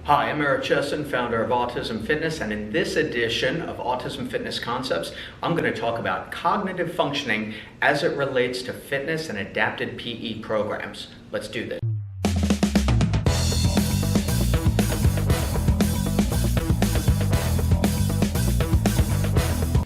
Hi, I'm Eric Chesson, founder of Autism Fitness, and in this edition of Autism Fitness Concepts, I'm going to talk about cognitive functioning as it relates to fitness and adapted PE programs. Let's do this.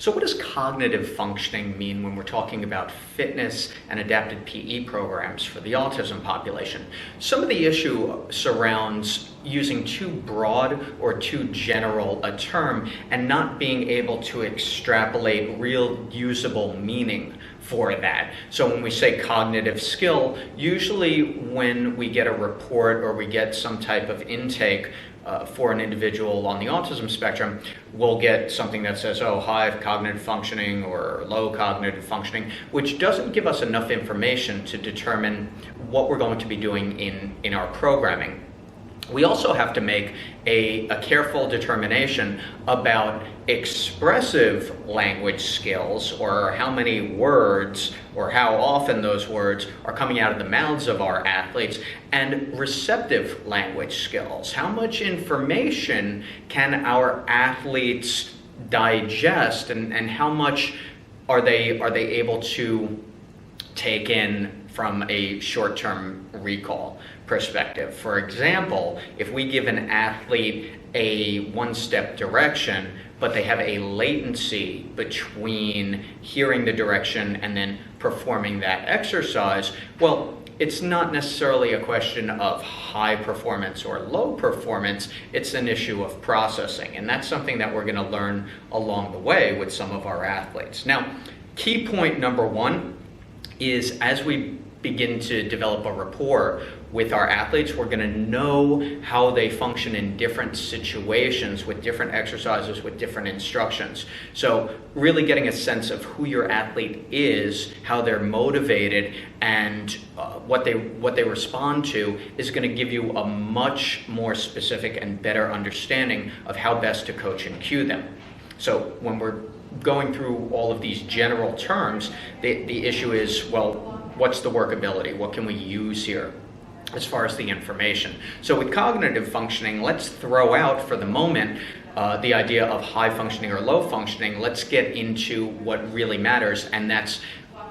So what does cognitive functioning mean when we're talking about fitness and adapted PE programs for the autism population? Some of the issue surrounds using too broad or too general a term and not being able to extrapolate real usable meaning for that. So when we say cognitive skill, usually when we get a report or we get some type of intake for an individual on the autism spectrum, we'll get something that says, oh, high cognitive functioning or low cognitive functioning, which doesn't give us enough information to determine what we're going to be doing in our programming. We also have to make a careful determination about expressive language skills, or how many words or how often those words are coming out of the mouths of our athletes, and receptive language skills. How much information can our athletes digest, and how much are they able to take in from a short-term recall perspective? For example, if we give an athlete a one-step direction, but they have a latency between hearing the direction and then performing that exercise, well, it's not necessarily a question of high performance or low performance, it's an issue of processing. And that's something that we're gonna learn along the way with some of our athletes. Now, key point number one is, as we begin to develop a rapport with our athletes, we're going to know how they function in different situations with different exercises, with different instructions. So really getting a sense of who your athlete is, how they're motivated, and what they respond to is going to give you a much more specific and better understanding of how best to coach and cue them. So when we're going through all of these general terms, the issue is, well, what's the workability? What can we use here as far as the information? So with cognitive functioning, let's throw out for the moment the idea of high functioning or low functioning. Let's get into what really matters, and that's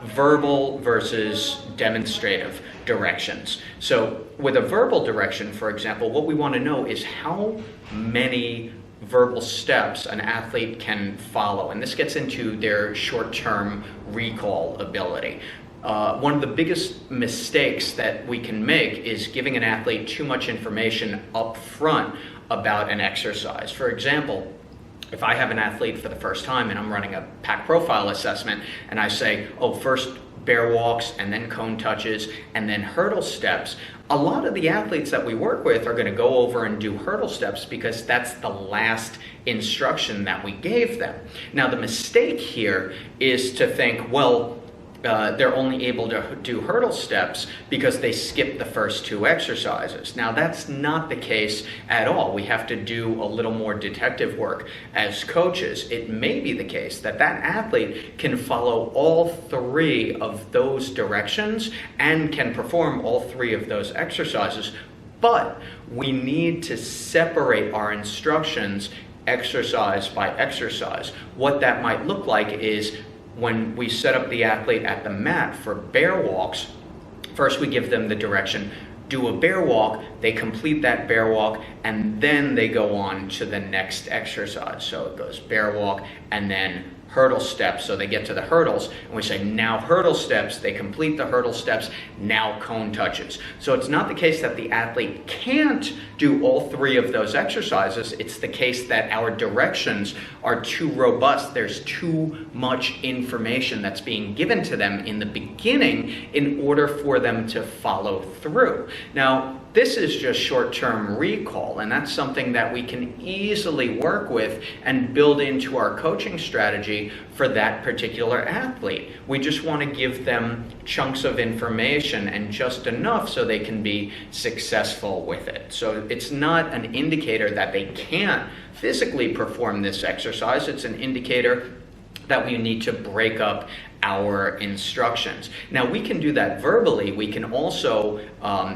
verbal versus demonstrative directions. So with a verbal direction, for example, what we want to know is how many verbal steps an athlete can follow, and this gets into their short-term recall ability. One of the biggest mistakes that we can make is giving an athlete too much information up front about an exercise. For example, if I have an athlete for the first time and I'm running a PAC profile assessment and I say, oh, first bear walks and then cone touches and then hurdle steps, a lot of the athletes that we work with are going to go over and do hurdle steps because that's the last instruction that we gave them. Now, the mistake here is to think, well, they're only able to do hurdle steps because they skipped the first two exercises. Now, that's not the case at all. We have to do a little more detective work as coaches. It may be the case that that athlete can follow all three of those directions and can perform all three of those exercises, but we need to separate our instructions exercise by exercise. What that might look like is, when we set up the athlete at the mat for bear walks, first we give them the direction, do a bear walk, they complete that bear walk, and then they go on to the next exercise. So it goes bear walk and then hurdle steps. So they get to the hurdles and we say, now hurdle steps, they complete the hurdle steps, now cone touches. So it's not the case that the athlete can't do all three of those exercises. It's the case that our directions are too robust. There's too much information that's being given to them in the beginning in order for them to follow through. Now, this is just short-term recall, and that's something that we can easily work with and build into our coaching strategy for that particular athlete. We just want to give them chunks of information and just enough so they can be successful with it. So it's not an indicator that they can't physically perform this exercise. It's an indicator that we need to break up our instructions. Now, we can do that verbally. We can also,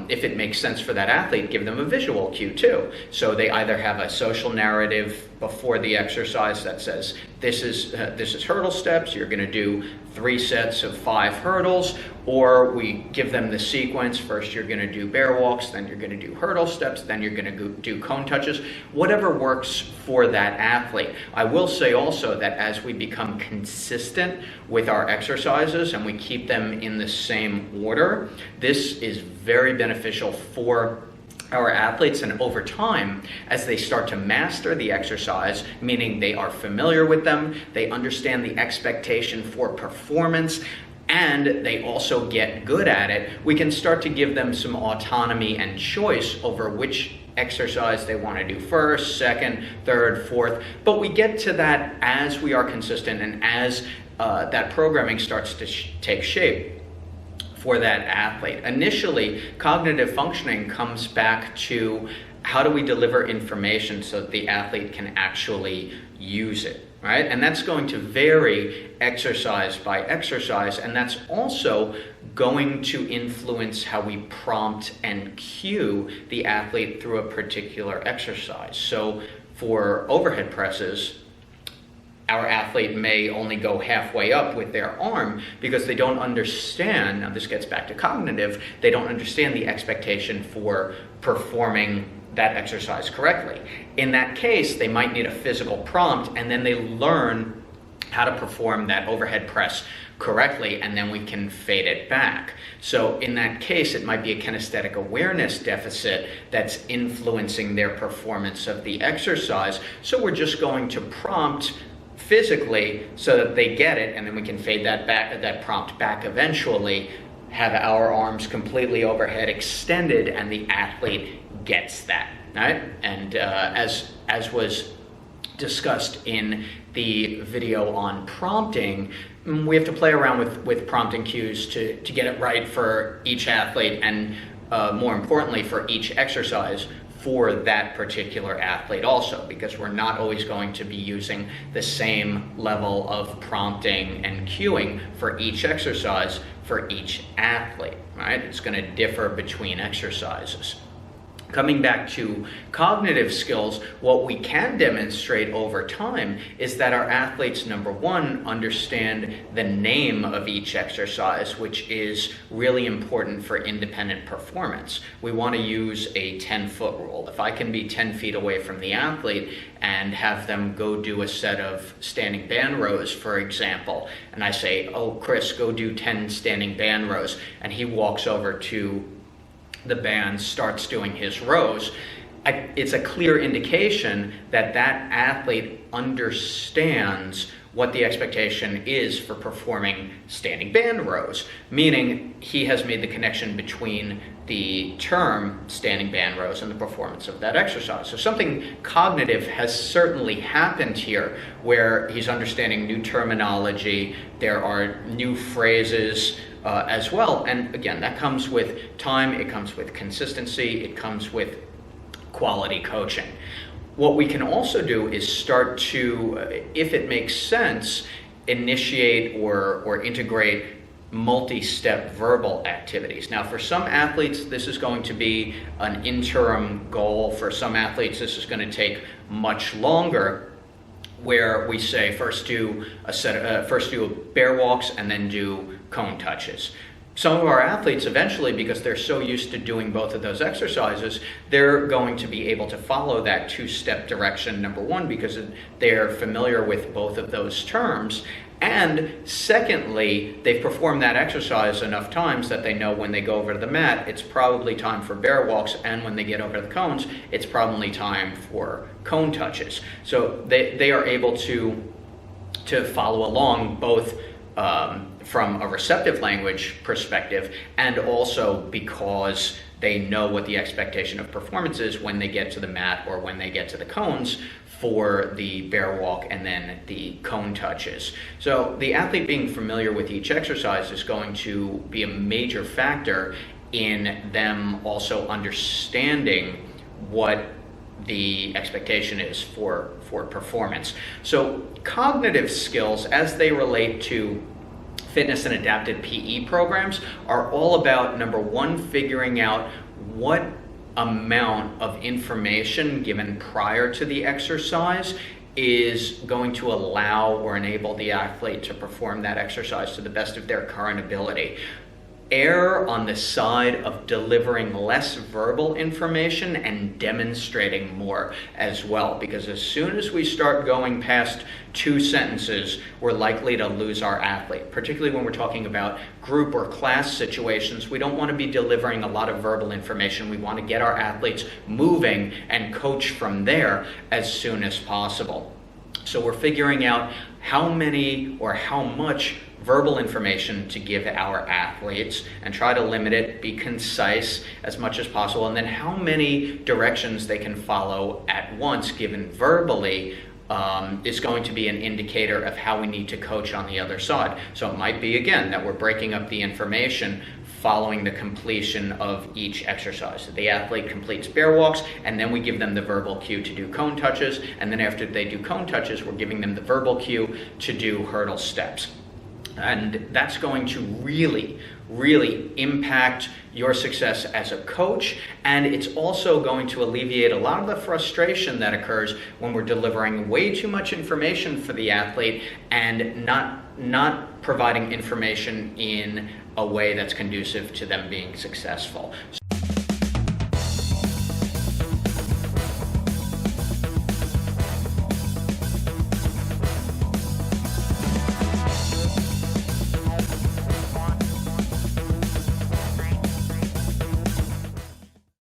if it makes sense for that athlete, give them a visual cue too. So they either have a social narrative before the exercise that says, this is hurdle steps, you're going to do 3 sets of 5 hurdles, or we give them the sequence. First you're going to do bear walks, then you're going to do hurdle steps, then you're going to do cone touches, whatever works for that athlete. I will say also that as we become consistent with our exercises and we keep them in the same order, this is very beneficial for our athletes, and over time, as they start to master the exercise, meaning they are familiar with them, they understand the expectation for performance, and they also get good at it, we can start to give them some autonomy and choice over which exercise they want to do first, second, third, fourth. But we get to that as we are consistent and as that programming starts to take shape for that athlete. Initially, cognitive functioning comes back to how do we deliver information so that the athlete can actually use it, right? And that's going to vary exercise by exercise, and that's also going to influence how we prompt and cue the athlete through a particular exercise. So for overhead presses, our athlete may only go halfway up with their arm because they don't understand, now this gets back to cognitive, they don't understand the expectation for performing that exercise correctly. In that case, they might need a physical prompt, and then they learn how to perform that overhead press correctly, and then we can fade it back. So in that case, it might be a kinesthetic awareness deficit that's influencing their performance of the exercise. So we're just going to prompt physically so that they get it, and then we can fade that prompt back eventually, have our arms completely overhead extended, and the athlete gets that, right? And as was discussed in the video on prompting, we have to play around with prompting cues to get it right for each athlete, and more importantly for each exercise for that particular athlete also, because we're not always going to be using the same level of prompting and cueing for each exercise for each athlete, right? It's going to differ between exercises. Coming back to cognitive skills, what we can demonstrate over time is that our athletes, number one, understand the name of each exercise, which is really important for independent performance. We want to use a 10-foot rule. If I can be 10 feet away from the athlete and have them go do a set of standing band rows, for example, and I say, oh, Chris, go do 10 standing band rows, and he walks over to the band, starts doing his rows, it's a clear indication that that athlete understands what the expectation is for performing standing band rows, meaning he has made the connection between the term standing band rows and the performance of that exercise. So something cognitive has certainly happened here, where he's understanding new terminology, there are new phrases as well. And again, that comes with time, it comes with consistency, it comes with quality coaching. What we can also do is start to, if it makes sense, initiate or integrate multi-step verbal activities. Now, for some athletes, this is going to be an interim goal. For some athletes, this is going to take much longer, where we say first do bear walks and then do cone touches. Some of our athletes eventually, because they're so used to doing both of those exercises, they're going to be able to follow that 2-step direction, number one, because they're familiar with both of those terms. And secondly, they've performed that exercise enough times that they know when they go over to the mat, it's probably time for bear walks, and when they get over to the cones, it's probably time for cone touches. So they are able to follow along both from a receptive language perspective, and also because they know what the expectation of performance is when they get to the mat or when they get to the cones for the bear walk and then the cone touches. So the athlete being familiar with each exercise is going to be a major factor in them also understanding what the expectation is for performance. So cognitive skills, as they relate to fitness and adapted PE programs, are all about, number one, figuring out what amount of information given prior to the exercise is going to allow or enable the athlete to perform that exercise to the best of their current ability. Err on the side of delivering less verbal information and demonstrating more as well, because as soon as we start going past 2 sentences, we're likely to lose our athlete, particularly when we're talking about group or class situations. We don't want to be delivering a lot of verbal information. We want to get our athletes moving and coach from there as soon as possible. So we're figuring out how many or how much verbal information to give our athletes and try to limit it, be concise as much as possible, and then how many directions they can follow at once given verbally is going to be an indicator of how we need to coach on the other side. So it might be, again, that we're breaking up the information following the completion of each exercise. So the athlete completes bear walks, and then we give them the verbal cue to do cone touches, and then after they do cone touches, we're giving them the verbal cue to do hurdle steps. And that's going to really, really impact your success as a coach, and it's also going to alleviate a lot of the frustration that occurs when we're delivering way too much information for the athlete and not providing information in a way that's conducive to them being successful.